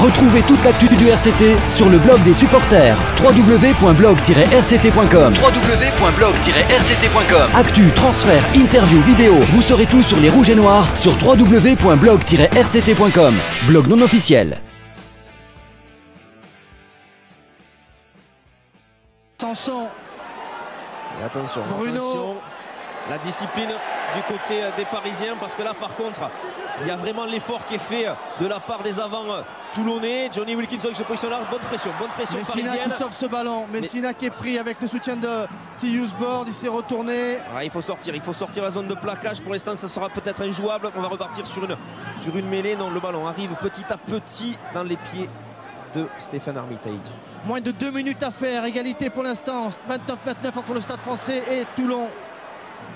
Retrouvez toute l'actu du RCT sur le blog des supporters www.blog-rct.com. www.blog-rct.com. Actu, transfert, interview, vidéo, vous saurez tout sur les Rouges et Noirs sur www.blog-rct.com. Blog non officiel. Sanson. Et attention, Bruno. attention, la discipline du côté des Parisiens, parce que là par contre il y a vraiment l'effort qui est fait de la part des avants toulonnais. Johnny Wilkinson qui se positionne là, bonne pression Messina parisienne. qui sauve ce ballon, Messina qui est pris avec le soutien de Tyus Bord, il s'est retourné. Ouais, il faut sortir la zone de plaquage. Pour l'instant ça sera peut-être injouable, on va repartir sur une mêlée. Non, le ballon arrive petit à petit dans les pieds de Stéphane Armitage. Moins de 2 minutes à faire, égalité pour l'instant, 29-29 entre le Stade Français et Toulon.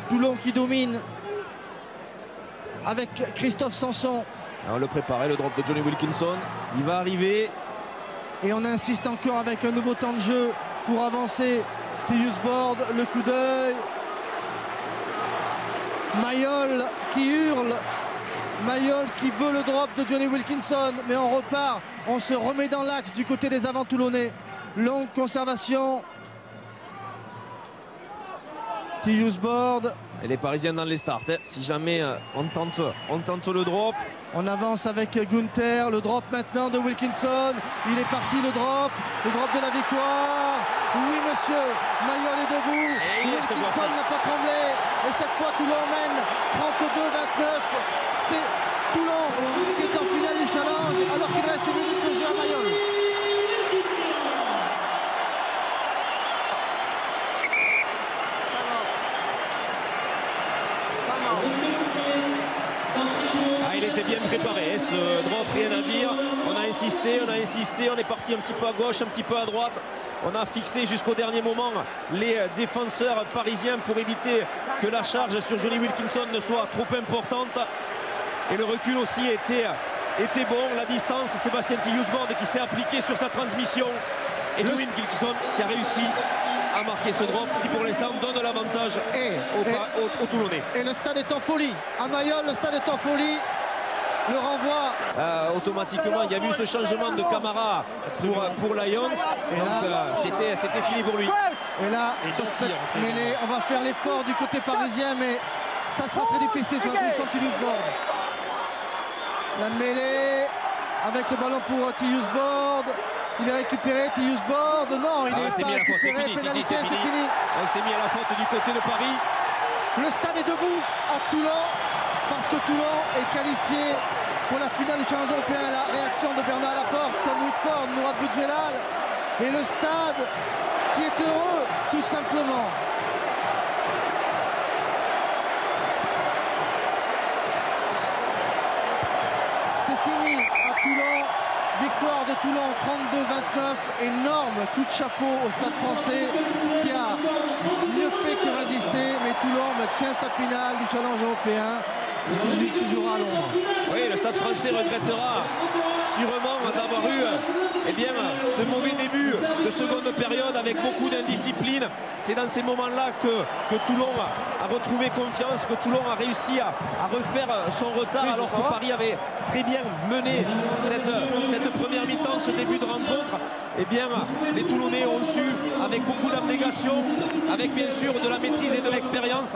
Toulon qui domine avec Christophe Sanson. On le préparait, le drop de Johnny Wilkinson, il va arriver. Et on insiste encore avec un nouveau temps de jeu pour avancer. Tyus Bord, le coup d'œil. Mayol qui hurle. Mayol qui veut le drop de Johnny Wilkinson, mais on repart, on se remet dans l'axe du côté des avants toulonnais. Longue conservation. Tyus Bord. Et les Parisiens dans les starts, hein. Si jamais on tente le drop. On avance avec Gunther, le drop maintenant de Wilkinson. Il est parti, le drop de la victoire. Oui monsieur, Mayol est debout. Wilkinson n'a pas tremblé. Et cette fois Toulon mène 32-29. C'est Toulon qui est en finale du challenge alors qu'il reste 1 minute de jeu à Mayol. Il était bien préparé, hein, ce drop, rien à dire. On a insisté, on est parti un petit peu à gauche, un petit peu à droite. On a fixé jusqu'au dernier moment les défenseurs parisiens pour éviter que la charge sur Johnny Wilkinson ne soit trop importante. Et le recul aussi était bon. La distance, Sébastien Tyus Bord qui s'est appliqué sur sa transmission. Et Johnny Wilkinson qui a réussi à marquer ce drop qui pour l'instant donne l'avantage aux Toulonnais. Et le stade est en folie. À Mayol, le stade est en folie. Le renvoi. Automatiquement, il y a eu ce changement de Camara pour Lions. Donc c'était fini pour lui. Et là, sur cette mêlée, on va faire l'effort du côté parisien, mais ça sera très difficile sur la position de Tyus Bord. La mêlée avec le ballon pour Tyus Bord. Il est récupéré, Tyus Bord. Non, il est pas récupéré. Pénalité, c'est fini. On s'est mis à la faute du côté de Paris. Le stade est debout à Toulon parce que Toulon est qualifié pour la finale du challenge européen. La réaction de Bernard Laporte, Tom Whitford, Mourad Boudjelal et le stade qui est heureux tout simplement. C'est fini à Toulon. Victoire de Toulon 32-29, énorme coup de chapeau au Stade Français qui a mieux fait que résister, mais Toulon tient sa finale du challenge européen qui se jouera à Londres. Oui, le Stade Français regrettera sûrement d'avoir eu ce mauvais début de seconde période avec beaucoup d'indiscipline. C'est dans ces moments-là que Toulon a retrouvé confiance, que Toulon a réussi à refaire son retard alors que Paris avait très bien mené cette première mi-temps, ce début de rencontre. Eh bien, les Toulonnais ont su, avec beaucoup d'abnégation, avec bien sûr de la maîtrise et de l'expérience,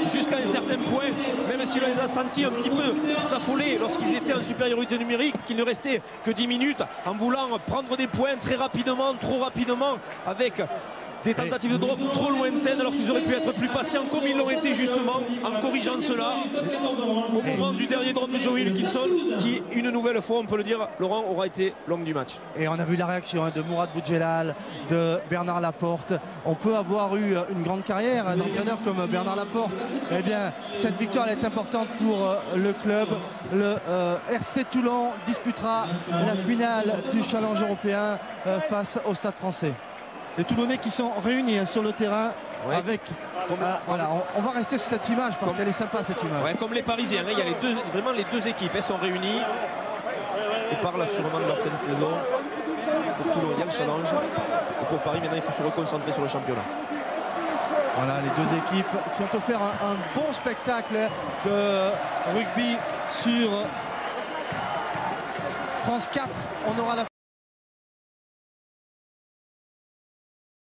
jusqu'à un certain point, même si on les a sentis un petit peu s'affoler lorsqu'ils étaient en supériorité numérique, qu'il ne restait que 10 minutes, en voulant prendre des points très rapidement, trop rapidement, avec des tentatives de drop trop lointaines alors qu'ils auraient pu être plus patients comme ils l'ont été justement en corrigeant cela au moment du dernier drop de Johnny Wilkinson qui une nouvelle fois on peut le dire Laurent aura été l'homme du match. Et on a vu la réaction de Mourad Boudjelal, de Bernard Laporte. On peut avoir eu une grande carrière d'entraîneur comme Bernard Laporte. Eh bien cette victoire elle est importante pour le club. Le RC Toulon disputera la finale du challenge européen face au Stade Français. Les Toulonnais qui sont réunis sur le terrain avec... voilà, on va rester sur cette image parce qu'elle est sympa cette image. Ouais, comme les Parisiens, il y a vraiment les deux équipes, elles sont réunies. Ils parlent sûrement de leur fin de saison. Pour Toulon, il y a le challenge. Et pour Paris, maintenant, il faut se reconcentrer sur le championnat. Voilà, les deux équipes qui ont offert un bon spectacle de rugby sur France 4, on aura la